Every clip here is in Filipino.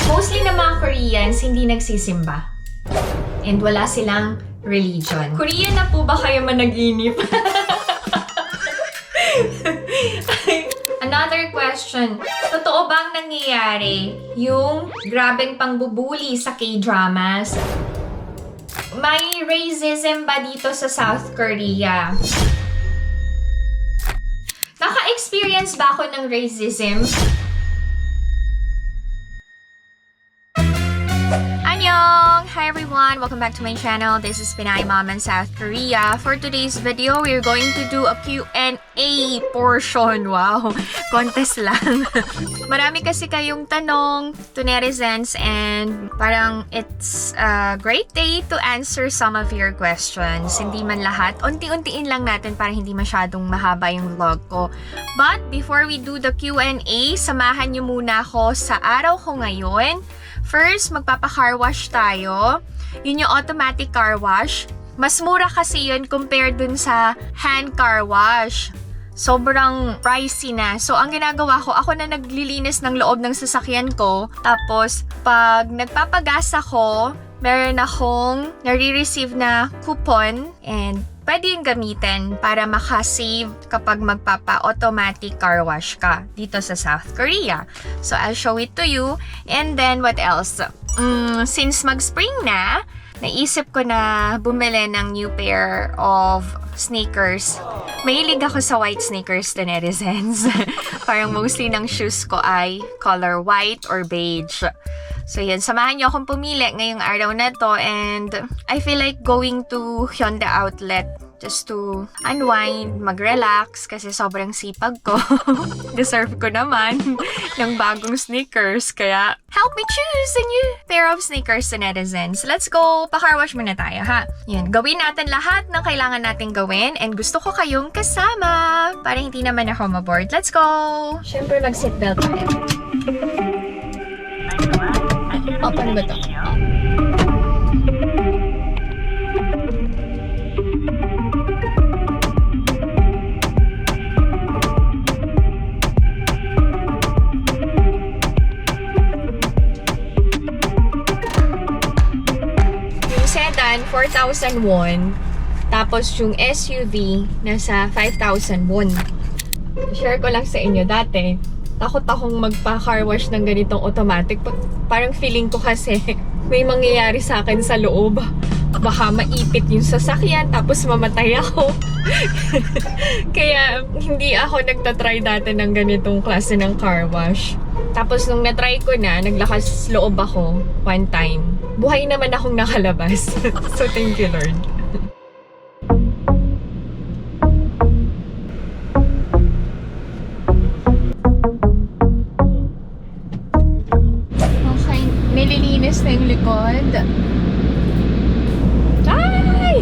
Mostly na mga Koreans hindi nagsisimba. And wala silang religion. Korean na po ba kayo managinip? Another question. Totoo bang nangyayari yung grabeng pangbubuli sa K-dramas? May racism ba dito sa South Korea? Naka-experience ba ako ng racism? Annyeong! Hi everyone! Welcome back to my channel. This is Pinay Mom in South Korea. For today's video, we're going to do a Q&A portion. Wow! Contest lang. Marami kasi kayong tanong to netizens and parang it's a great day to answer some of your questions. Hindi man lahat. Unti-untiin lang natin para hindi masyadong mahaba yung vlog ko. But before we do the Q&A, samahan niyo muna ako sa araw ko ngayon. First, magpapa-car wash tayo. Yun yung automatic car wash. Mas mura kasi yun compared dun sa hand car wash. Sobrang pricey na. So, ang ginagawa ko, ako na naglilinis ng loob ng sasakyan ko. Tapos, pag nagpapagas ako, meron akong nare-receive na coupon and pwede yung gamitin para makasave kapag magpapa-automatic car wash ka dito sa South Korea. So, I'll show it to you. And then, what else? Since mag-spring na, naisip ko na bumili ng new pair of sneakers. Mahilig ako sa white sneakers to netizens. Parang mostly ng shoes ko ay color white or beige. So yun, samahan niyo akong pumili ngayong araw na to and I feel like going to Hyundai Outlet just to unwind, mag-relax kasi sobrang sipag ko. Deserve ko naman ng bagong sneakers. Kaya, help me choose a new pair of sneakers to netizens. Let's go! Pa-car wash muna tayo, ha? Yan, gawin natin lahat ng kailangan natin gawin and gusto ko kayong kasama para hindi naman ako maboard. Let's go! Siyempre, mag-seatbelt tayo. Oh, paano ba to? Sedan, 4,000 won. Tapos yung SUV, nasa 5,000 won. Share ko lang sa inyo dati. Takot akong magpa-car wash ng ganitong automatic. Parang feeling ko kasi may mangyayari sa akin sa loob. Baka maipit yung sasakyan tapos mamatay ako. Kaya hindi ako nagtatry dati ng ganitong klase ng car wash. Tapos nung natry ko na, naglakas loob ako one time. Buhay naman akong nakalabas. So thank you Lord. Okay, nililinis na yung likod. Ay!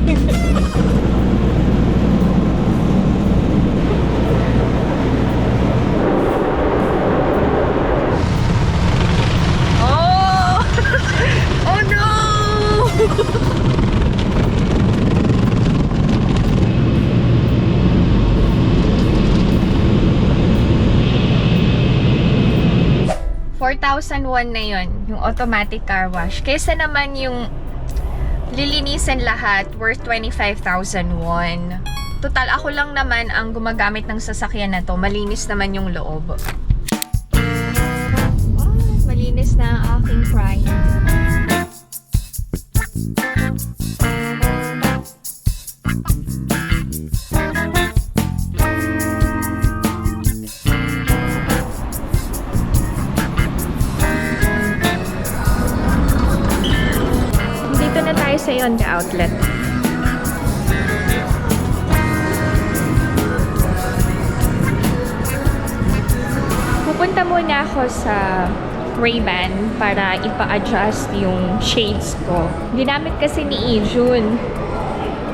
$4,001 na yun, yung automatic car wash. Kaysa naman yung lilinisan lahat, worth 25,000 won. Total, ako lang naman ang gumagamit ng sasakyan na to. Malinis naman yung loob. Oh, malinis na ang aking fry. Sa Hyundai Outlet. Pupunta muna ako sa Ray-Ban para ipa-adjust yung shades ko. Ginamit kasi ni Ijun.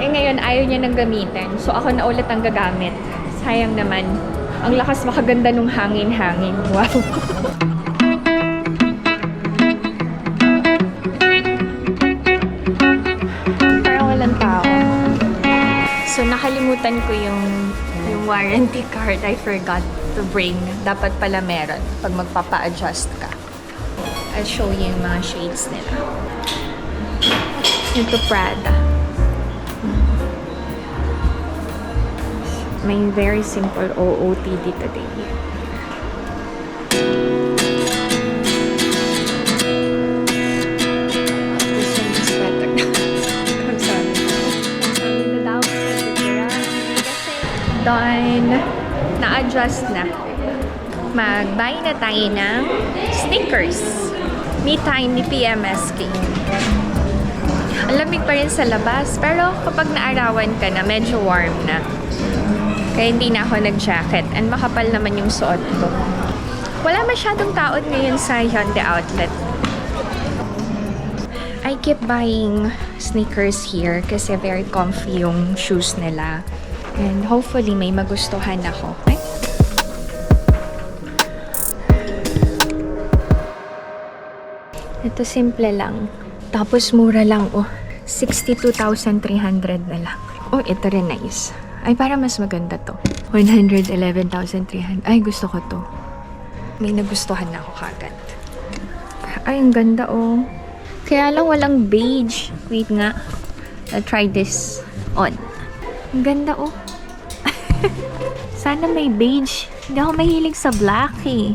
Eh ngayon ayaw niya nang gamitin. So ako na ulit ang gagamit. Sayang naman. Ang lakas makaganda nung hangin-hangin. Wow. So, nakalimutan ko yung warranty card. I forgot to bring. Dapat pala meron pag magpapa-adjust ka. I'll show you yung mga shades nila. Ito Prada. May very simple OOTD today. This one is better. I'm sorry. Done. Na-adjust na. Mag-buy na tayo ng stickers. Me time ni PMSK. Ang lamig pa rin sa labas, pero kapag naarawan ka na, medyo warm na. Kaya hindi na ako nag-jacket and makapal naman yung suot ko. Wala masyadong taon ngayon sa Hyundai Outlet. I keep buying sneakers here kasi very comfy yung shoes nila. And hopefully may magustuhan ako. Ay. Ito simple lang. Tapos mura lang oh. 62,300 na lang. Oh, ito rin nice. Ay, para mas maganda to. 111,300. Ay, gusto ko to. May nagustuhan na ako kagad. Ay, ang ganda oh. Kaya lang walang beige. Wait nga. I'll try this on. Ang ganda oh. Sana may beige. Hindi ako mahilig sa black eh.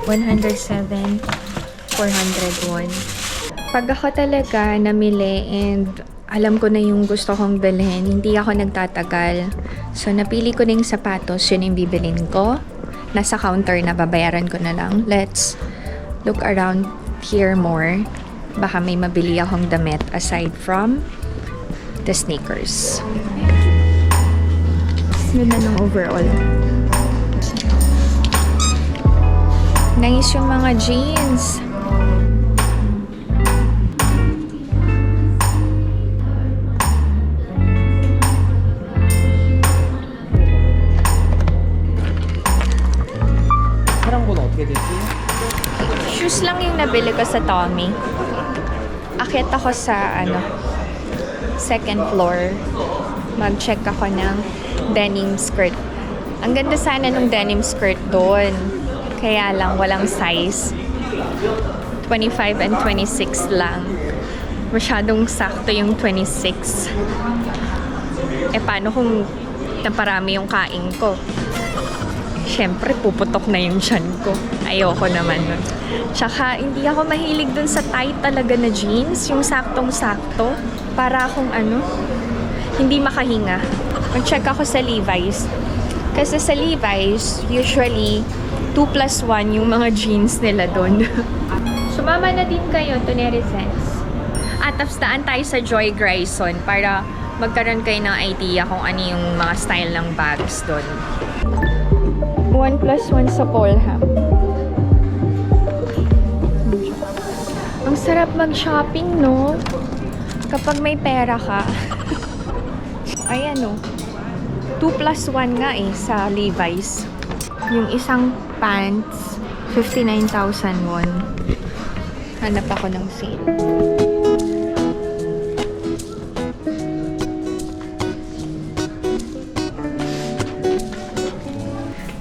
107, 401. Pag ako talaga namili and alam ko na yung gusto kong bilhin, hindi ako nagtatagal. So, napili ko na yung sapatos, yun yung bibilin ko. Nasa counter na, babayaran ko na lang. Let's look around here more. Baka may mabili akong damit aside from the sneakers. Yun na ng overall. Nice yung mga jeans. Shoes lang yung nabili ko sa Tommy. Akit ako sa second floor. Mag-check ako ng denim skirt. Ang ganda sana nung denim skirt doon. Kaya lang walang size. 25 and 26 lang. Masyadong sakto yung 26. Eh paano kung naparami yung kain ko? Siyempre, puputok na yung tiyan ko. Ayoko naman nun. Tsaka, hindi ako mahilig dun sa tight talaga na jeans. Yung saktong-sakto. Para akong hindi makahinga. Mag-check ako sa Levi's. Kasi sa Levi's, usually, 2+1 yung mga jeans nila dun. Sumama na din kayo to Neresens. At tapstaan tayo sa Joy Grayson para magkaroon kayo ng idea kung ano yung mga style ng bags dun. 1+1 sa Polham. Ang sarap mag-shopping, no? Kapag may pera ka. Ayan, no? 2+1 nga eh sa Levi's. Yung isang pants, 59,000 won. Hanap ako ng sale.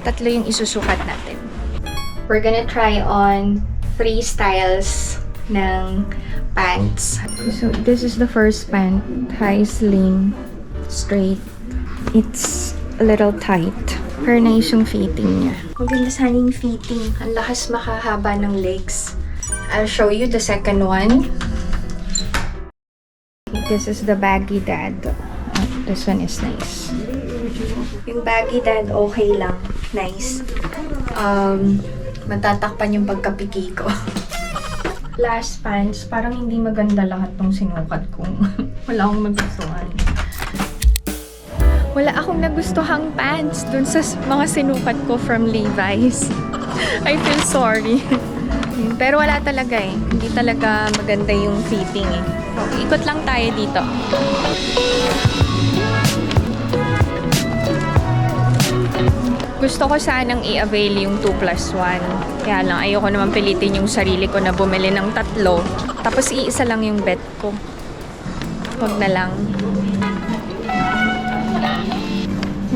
Tatlo yung isusukat natin. We're gonna try on 3 styles ng pants. So, this is the first pant. High sling, straight. It's a little tight. Pero nice yung fitting niya. Maganda sana yung fitting. Ang lakas makahaba ng legs. I'll show you the second one. This is the baggy dad. Oh, this one is nice. Yung baggy dad, okay lang. Nice. Matatakpan yung pagkapiki ko. Last pants, parang hindi maganda lahat ng sinukat ko. Wala akong magustuhan. Wala akong nagustuhang pants dun sa mga sinukat ko from Levi's. I feel sorry. Pero wala talaga eh. Hindi talaga maganda yung fitting eh. Okay, ikot lang tayo dito. Gusto ko sanang i-avail yung 2+1. Kaya lang, ayoko naman pilitin yung sarili ko na bumili ng 3. Tapos iisa lang yung bet ko. Huwag na lang.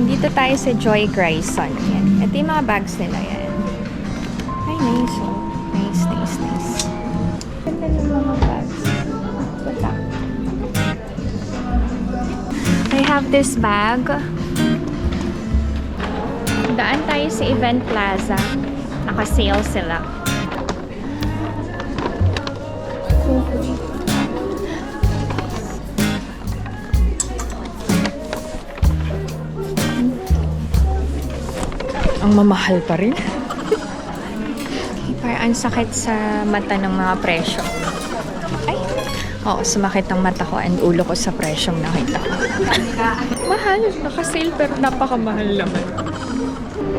Dito tayo sa Joy Grayson. Yan. Ito yung mga bags nila yan. Ay, nice oh. Nice, nice, nice. have this bag. Daan tayo sa Event Plaza. Naka-sale sila. Ang mamahal pa rin. Parang ang sakit sa mata ng mga presyo. Ay! Oo, sumakit ang mata ko and ulo ko sa presyong nakita ko. Mahal. Naka-sale pero napakamahal naman.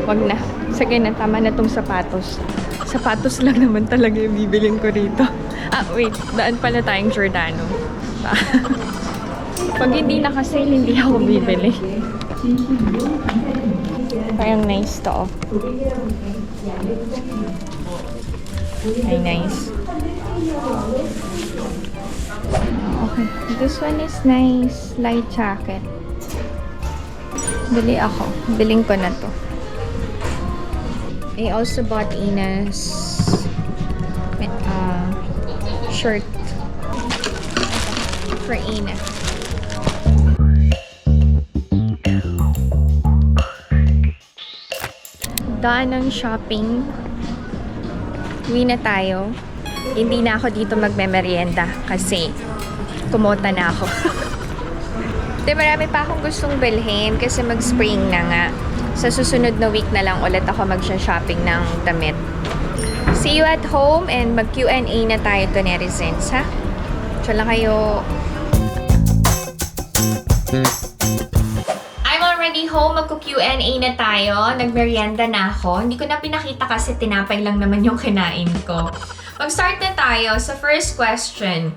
Wag na. Sige na, tama na tong sapatos. Sapatos lang naman talaga yung bibilin ko rito. Ah, wait. Daan pala tayong Giordano. Pag hindi naka-sale, hindi ako bibili. Parang nice to. Ay, nice. Okay. This one is nice. Light jacket. Bili ako. Biling ko na to. I also bought Ina's shirt for Ina. Daan ng shopping. Uwi na tayo. Hindi na ako dito magme-merienda kasi kumota na ako. Marami pa akong gustong bilhin kasi mag-spring na nga. Sa susunod na week na lang ulit ako mag-shopping ng damit. See you at home and mag-Q&A na tayo to netizens, ha? Diyan lang kayo. I'm already home. Mag-Q&A na tayo. Nagmerienda na ako. Hindi ko na pinakita kasi tinapay lang naman yung kinain ko. Mag-start na tayo sa first question.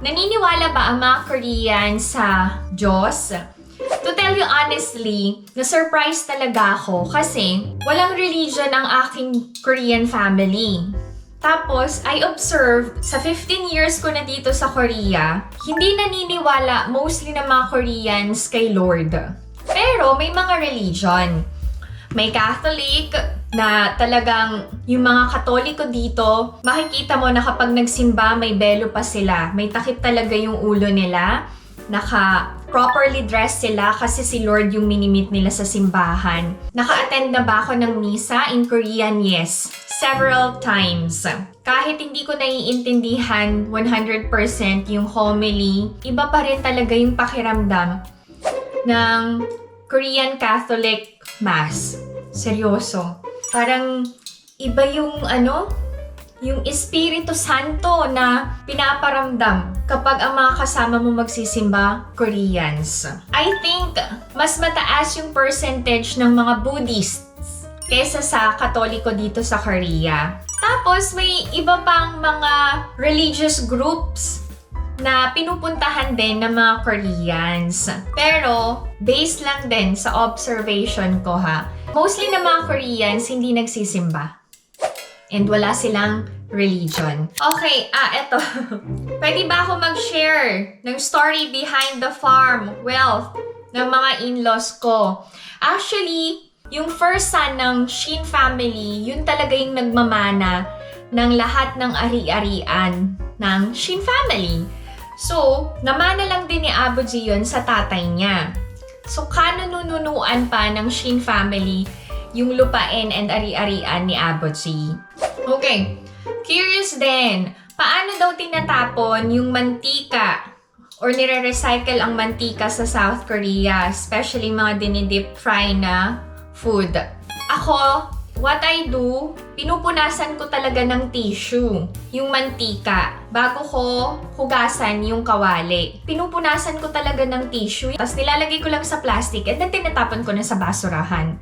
Naniniwala ba ang mga Korean sa Diyos? To tell you honestly, na-surprise talaga ako kasi walang religion ang aking Korean family. Tapos, I observed, sa 15 years ko na dito sa Korea, hindi naniniwala mostly ng mga Koreans kay Lord. Pero may mga religion. May Catholic na talagang yung mga Katoliko dito, makikita mo na kapag nagsimba, may belo pa sila. May takip talaga yung ulo nila. Properly dressed sila kasi si Lord yung minimit nila sa simbahan. Naka-attend na ba ako ng misa in Korean? Yes. Several times. Kahit hindi ko naiintindihan 100% yung homily, iba pa rin talaga yung pakiramdam ng Korean Catholic Mass. Seryoso. Parang iba yung yung Espiritu Santo na pinaparamdam kapag ang mga kasama mo magsisimba, Koreans. I think mas mataas yung percentage ng mga Buddhists kesa sa Katoliko dito sa Korea. Tapos may iba pang mga religious groups na pinupuntahan din ng mga Koreans. Pero, based lang din sa observation ko ha, mostly ng mga Koreans hindi nagsisimba. And wala silang religion. Okay, eto. Pwede ba ako mag-share ng story behind the farm wealth ng mga in-laws ko? Actually, yung first son ng Shin family, yun talaga yung nagmamana ng lahat ng ari-arian ng Shin family. So, namana lang din ni Abuji yun sa tatay niya. So, kanununuan pa ng Shin family yung lupain and ari-arian ni Abuji. Okay, curious din, paano daw tinatapon yung mantika or nire-recycle ang mantika sa South Korea, especially mga dinidip fry na food? Ako, what I do, pinupunasan ko talaga ng tissue yung mantika bago ko hugasan yung kawali. Pinupunasan ko talaga ng tissue, tapos nilalagay ko lang sa plastic and then tinatapon ko na sa basurahan.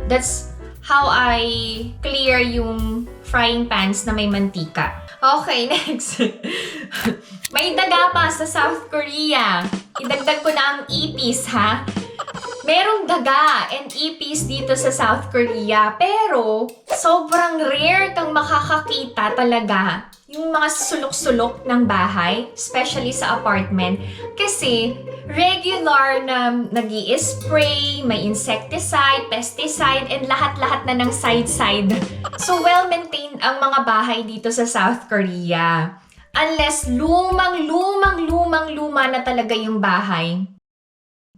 That's how I clear yung frying pans na may mantika. Okay, next. May daga pa sa South Korea. Idagdag ko na ang ipis, ha? Merong daga and ipis dito sa South Korea, pero sobrang rare kang makakakita talaga yung mga sulok-sulok ng bahay, especially sa apartment, kasi regular na nag-i-spray, may insecticide, pesticide, and lahat-lahat na ng side-side. So well-maintained ang mga bahay dito sa South Korea. Unless lumang-luma na talaga yung bahay.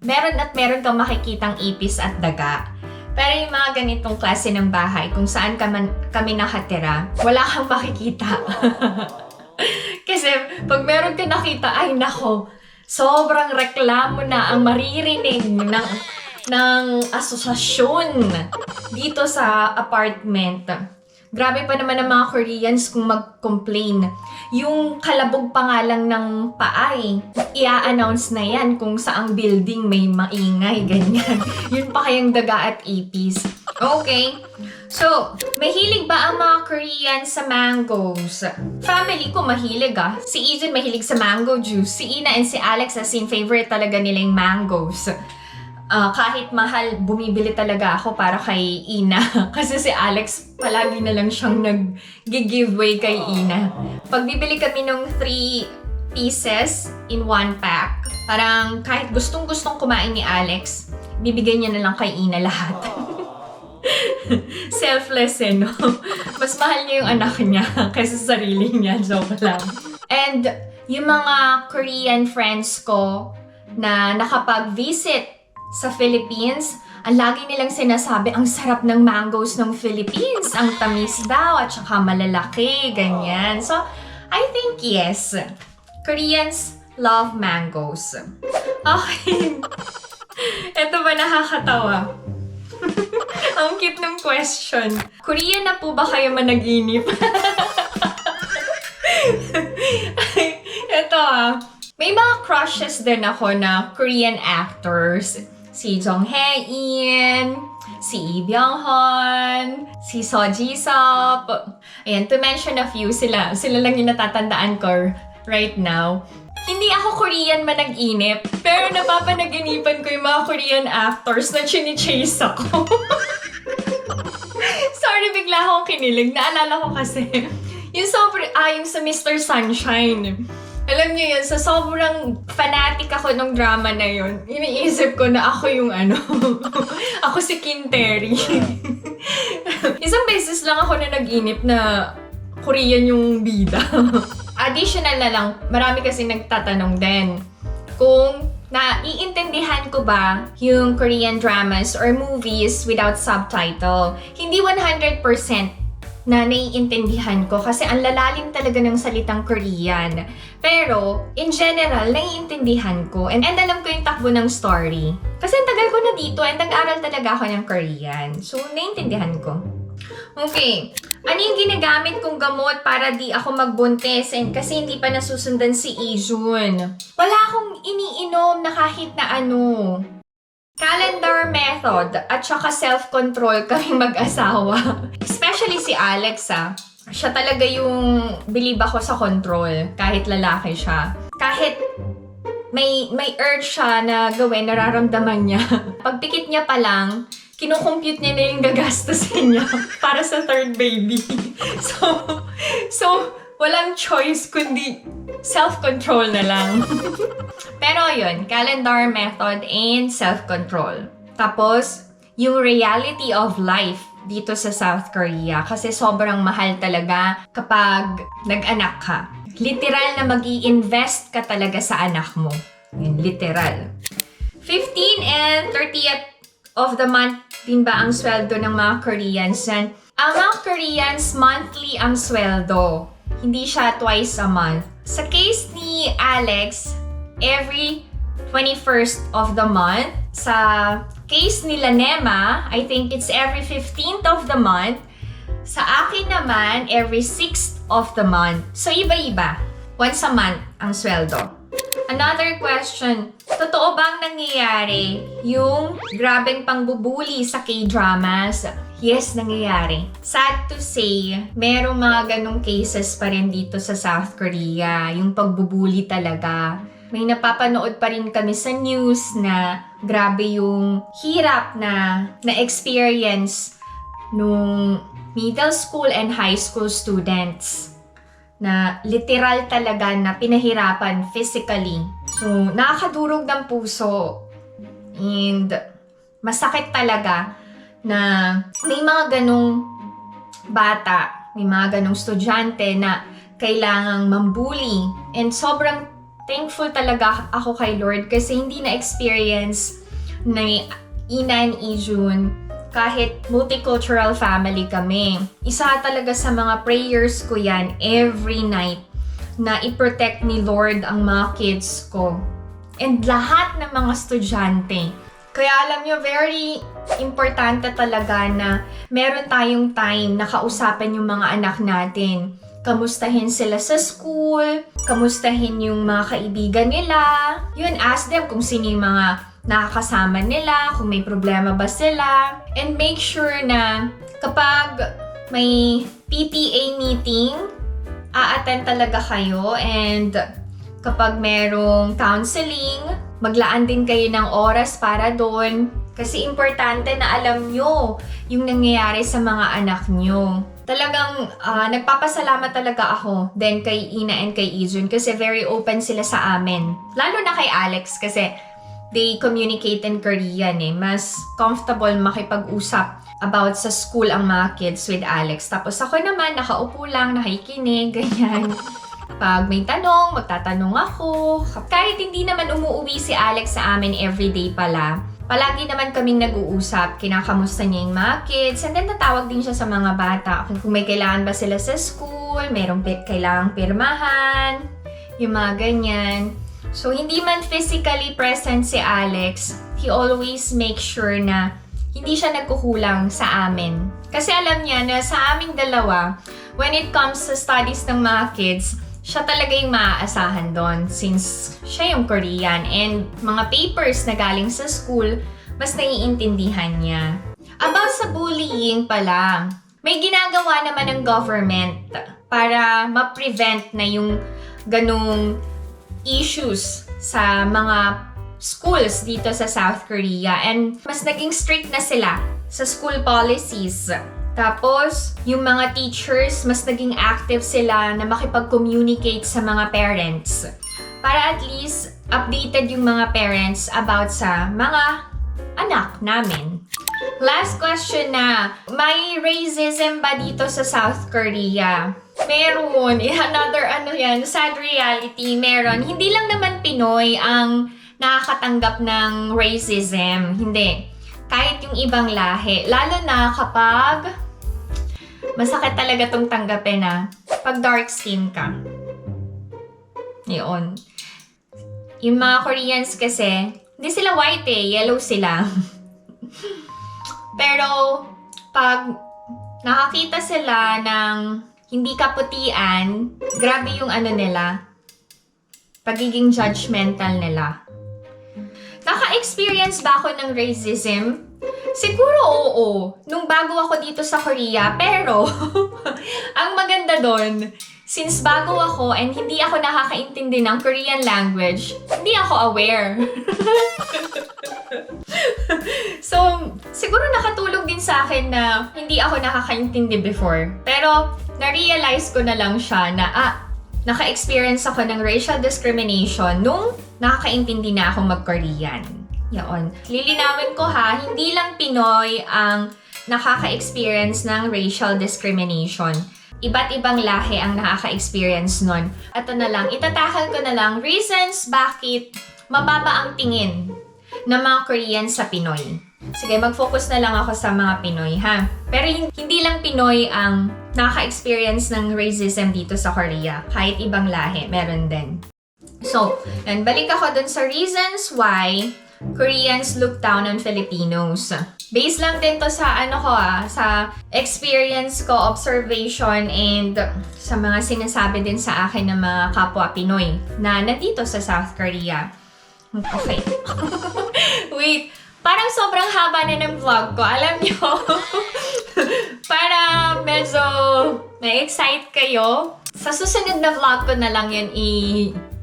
meron at meron kang makikitang ipis at daga. Pero yung mga ganitong klase ng bahay, kung saan kami nakatira, wala kang makikita. Kasi pag meron ka nakita, ay nako, sobrang reklamo na ang maririnig ng asosasyon dito sa apartment. Grabe pa naman ang mga Koreans kung mag-complain. Yung kalabog pa nga lang ng paay, i-announce na yan kung saang building may maingay, ganyan. Yun pa kayang daga at ipis. Okay. So, mahilig ba ang mga Koreans sa mangoes? Family ko mahilig Si Izun mahilig sa mango juice. Si Ina and si Alex as in favorite talaga nila yung mangoes. Kahit mahal, bumibili talaga ako para kay Ina. Kasi si Alex, palagi na lang siyang nag-giveaway kay Ina. Pag bibili kami ng 3 pieces in 1 pack, parang kahit gustong-gustong kumain ni Alex, bibigay niya na lang kay Ina lahat. Selfless no? Mas mahal niya yung anak niya kaysa sa sarili niya. Joke lang. And yung mga Korean friends ko na nakapag-visit sa Philippines, ang lagi nilang sinasabi, ang sarap ng mangoes ng Philippines. Ang tamis daw at saka malalaki, ganyan. So, I think yes. Koreans love mangoes. Okay. Ito ba nakakatawa? Ang cute ng question. Korean na po ba kayo managinip? Ito may mga crushes din ako na Korean actors. Si Jong Hae-in, si Lee Byung-hun, si So Ji-sop. Ayan, to mention a few, sila lang yung natatandaan ko right now. Hindi ako Korean manag-inip, pero napapanaginipan ko yung mga Korean actors na chini-chase ako. Sorry, bigla akong kinilig. Naalala ko kasi, yung sa Mr. Sunshine. Alam niyo yun, sa sobrang fanatic ako ng drama na yun, iniisip ko na ako yung ako si Kim Terry. Isang beses lang ako na nag-inip na Korean yung bida. Additional na lang, marami kasi nagtatanong din kung naiintindihan ko ba yung Korean dramas or movies without subtitle. Hindi 100% na naiintindihan ko kasi ang lalalim talaga ng salitang Korean. Pero, in general, naiintindihan ko and alam ko yung takbo ng story. Kasi ang tagal ko na dito and nag-aral talaga ako ng Korean. So, naiintindihan ko. Okay. Ano yung ginagamit kong gamot para di ako magbuntis and kasi hindi pa nasusundan si Izun? Wala akong iniinom na kahit na ano. Calendar method at saka self-control kaming mag-asawa. Especially si Alex Siya talaga yung believe ako sa control kahit lalaki siya. Kahit may urge siya na gawin, nararamdaman niya. Pagpikit niya pa lang, kinukompute niya na yung gagastusin niya para sa third baby. So, walang choice kundi self-control na lang. Pero yun, calendar method and self-control. Tapos, yung reality of life dito sa South Korea. Kasi sobrang mahal talaga kapag nag-anak ka. Literal na mag-i-invest ka talaga sa anak mo. Yun, literal. 15 and 30th of the month din ba ang sweldo ng mga Koreans? Ang mga Koreans, monthly ang sweldo. Hindi siya twice a month. Sa case ni Alex, every 21st of the month. Sa case ni Lanema, I think it's every 15th of the month. Sa akin naman, every 6th of the month. So, iba-iba. Once a month ang sweldo. Another question, totoo bang nangyayari yung grabeng pangbubuli sa K-dramas? Yes, nangyayari. Sad to say, merong mga ganong cases pa rin dito sa South Korea. Yung pagbubuli talaga. May napapanood pa rin kami sa news na grabe yung hirap na experience nung middle school and high school students. Na literal talaga na pinahirapan physically. So, nakakadurog ng puso. And masakit talaga na may mga ganong bata, may mga ganong estudyante na kailangang mambuli. And sobrang thankful talaga ako kay Lord kasi hindi na-experience ni Ina and Ijun kahit multicultural family kami. Isa talaga sa mga prayers ko yan every night na i-protect ni Lord ang mga kids ko. And lahat ng mga estudyante. Kaya alam nyo, very importante talaga na meron tayong time na kausapin yung mga anak natin. Kamustahin sila sa school, kamustahin yung mga kaibigan nila. Yun, ask them kung sino yung mga nakakasama nila, kung may problema ba sila. And make sure na kapag may PTA meeting, a-attend talaga kayo. And kapag merong counseling, maglaan din kayo ng oras para doon. Kasi importante na alam nyo yung nangyayari sa mga anak nyo. Talagang nagpapasalamat talaga ako din kay Ina and kay Ijun kasi very open sila sa amin. Lalo na kay Alex kasi they communicate in Korean eh. Mas comfortable makipag-usap about sa school ang mga kids with Alex. Tapos ako naman, nakaupo lang, nakikinig, ganyan. Pag may tanong, magtatanong ako. Kahit hindi naman umuwi si Alex sa amin everyday pala, palagi naman kaming nag-uusap, kinakamusta niya yung mga kids, and then natawag din siya sa mga bata. Kung may kailangan ba sila sa school, mayroong kailangang pirmahan, yung mga ganyan. So, hindi man physically present si Alex, he always makes sure na hindi siya nagkukulang sa amin. Kasi alam niya na sa aming dalawa, when it comes sa studies ng mga kids, siya talaga yung maaasahan doon since siya yung Korean and mga papers na galing sa school, mas naiintindihan niya. About sa bullying pala, may ginagawa naman ng government para ma-prevent na yung ganung issues sa mga schools dito sa South Korea and mas naging strict na sila sa school policies. Tapos, yung mga teachers, mas naging active sila na makipag-communicate sa mga parents. Para at least, updated yung mga parents about sa mga anak namin. Last question na, may racism ba dito sa South Korea? Meron. Another sad reality, meron. Hindi lang naman Pinoy ang nakakatanggap ng racism. Hindi. Kahit yung ibang lahi. Lalo na kapag masakit talaga tong tanggapin na pag dark skin ka. Yun. Yung mga Koreans kasi, hindi sila white eh, yellow sila. Pero, pag nakakita sila ng hindi kaputian, grabe yung nila, pagiging judgmental nila. Naka-experience ba ako ng racism? Siguro oo, nung bago ako dito sa Korea, pero ang maganda doon, since bago ako and hindi ako nakakaintindi ng Korean language, hindi ako aware. So, siguro nakatulong din sa akin na hindi ako nakakaintindi before. Pero, na-realize ko na lang siya na, naka-experience ako ng racial discrimination nung nakakaintindi na akong mag-Korean. Yaon. Lilinawin ko ha, hindi lang Pinoy ang nakaka-experience ng racial discrimination. Iba't ibang lahi ang nakaka-experience nun. Ito na lang, itatakal ko na lang reasons bakit mababa ang tingin ng mga Korean sa Pinoy. Sige, mag-focus na lang ako sa mga Pinoy ha. Pero hindi lang Pinoy ang nakaka-experience ng racism dito sa Korea. Kahit ibang lahi, meron din. So, balik ako dun sa reasons why Koreans look down on Filipinos. Based lang din to sa sa experience ko, observation, and sa mga sinasabi din sa akin ng mga kapwa Pinoy na nandito sa South Korea. Okay. Wait, parang sobrang haba na ng vlog ko. Alam nyo, para medyo na-excite kayo, sa susunod na vlog ko na lang yun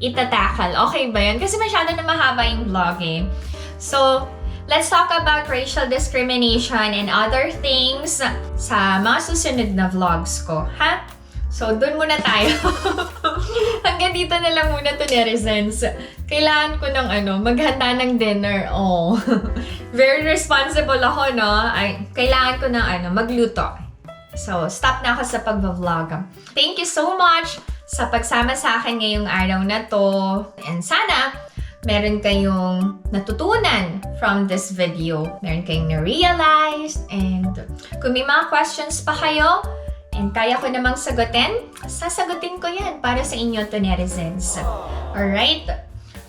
itatakal. Okay ba yun? Kasi masyado na mahaba yung vlog eh. So, let's talk about racial discrimination and other things sa mga susunod na vlogs ko, ha? So, dun muna tayo. Hanggang dito na lang muna to, netizens. Kailangan ko ng maghanda ng dinner. Oh. Very responsible ako, no? Kailangan ko ng magluto. So, stop na ako sa pag-vlog. Thank you so much sa pagsama sa akin ngayong araw na to. And sana meron kayong natutunan from this video. Meron kayong na-realize. And kung may mga questions pa kayo, and kaya ko namang sagutin, sasagutin ko yan para sa inyo to netizens. Alright?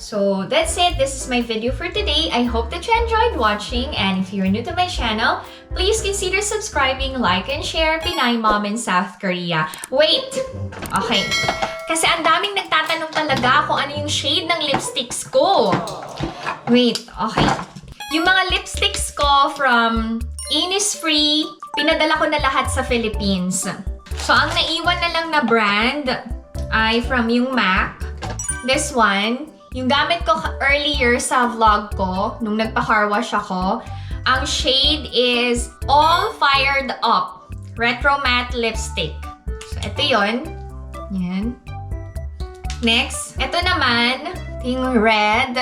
So, that's it. This is my video for today. I hope that you enjoyed watching. And if you're new to my channel, please consider subscribing, like, and share Pinay Mom in South Korea. Wait! Okay. Kasi ang daming nagtatanong talaga kung ano yung shade ng lipsticks ko. Wait, okay. Yung mga lipsticks ko from Innisfree, pinadala ko na lahat sa Philippines. So, ang naiwan na lang na brand ay from yung MAC. This one, yung gamit ko earlier sa vlog ko, nung nagpa-car wash ako, ang shade is All Fired Up Retro Matte Lipstick. So, ito yun. Yan. Next, ito naman, yung red,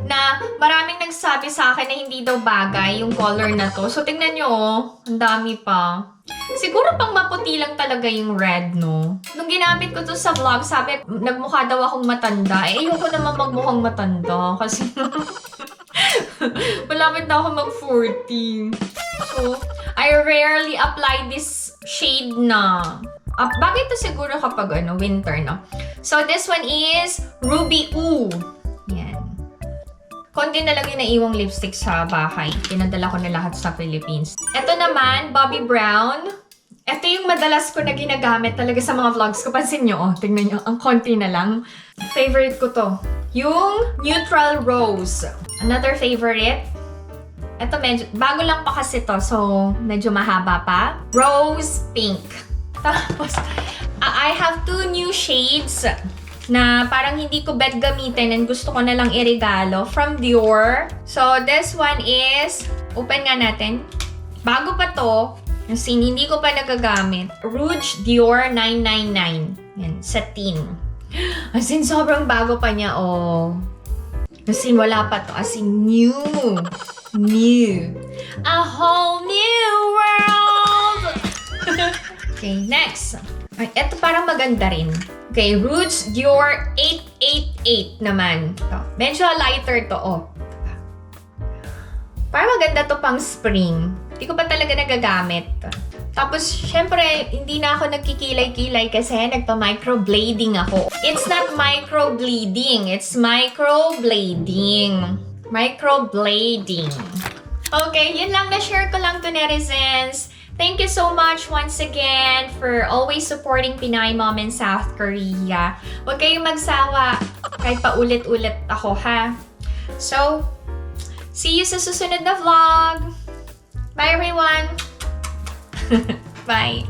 na maraming nagsabi sa akin na hindi daw bagay yung color na to. So, tingnan nyo, ang dami pa. Siguro pang maputi lang talaga yung red, no? Nung ginamit ko to sa vlog, sabi, nagmukha daw akong matanda. Eh, ayoko naman magmukhang matanda. Kasi, malapit na ako mag-40. So, I rarely apply this shade na. Bagay to siguro kapag winter, no? So, this one is Ruby Ooh. Yan. Konti na lang yung naiwang lipstick sa bahay. Pinadala ko na lahat sa Philippines. Ito naman, Bobbi Brown. Ito yung madalas ko na ginagamit talaga sa mga vlogs ko. Pansin nyo, oh. Tingnan nyo, ang konti na lang. Favorite ko to. Yung Neutral Rose. Another favorite. Ito medyo, bago lang pa kasi to. So, medyo mahaba pa. Rose Pink. Tapos, I have two new shades na parang hindi ko bet gamitin and gusto ko na lang iregalo from Dior. So, this one is, open nga natin. Bago pa to, kasi hindi ko pa nagagamit. Rouge Dior 999. Yan, satin. As in, sobrang bago pa niya, oh. As in, wala pa to. As in, new. New. A whole new world! Okay, next. Ay, ito parang maganda rin. Okay, Rouge Dior 888 naman. Ito. Medyo lighter to, oh. Parang maganda to pang spring. Hindi ko pa talaga nagagamit. Tapos, syempre, hindi na ako nagkikilay-kilay kasi nagpa-microblading ako. It's not microbleeding. It's microblading. Microblading. Okay, yun lang. Na-share ko lang to netizens. Thank you so much once again for always supporting Pinay Mom in South Korea. Huwag kayong magsawa kahit paulit-ulit ako, ha? So, see you sa susunod na vlog. Bye, everyone! Bye!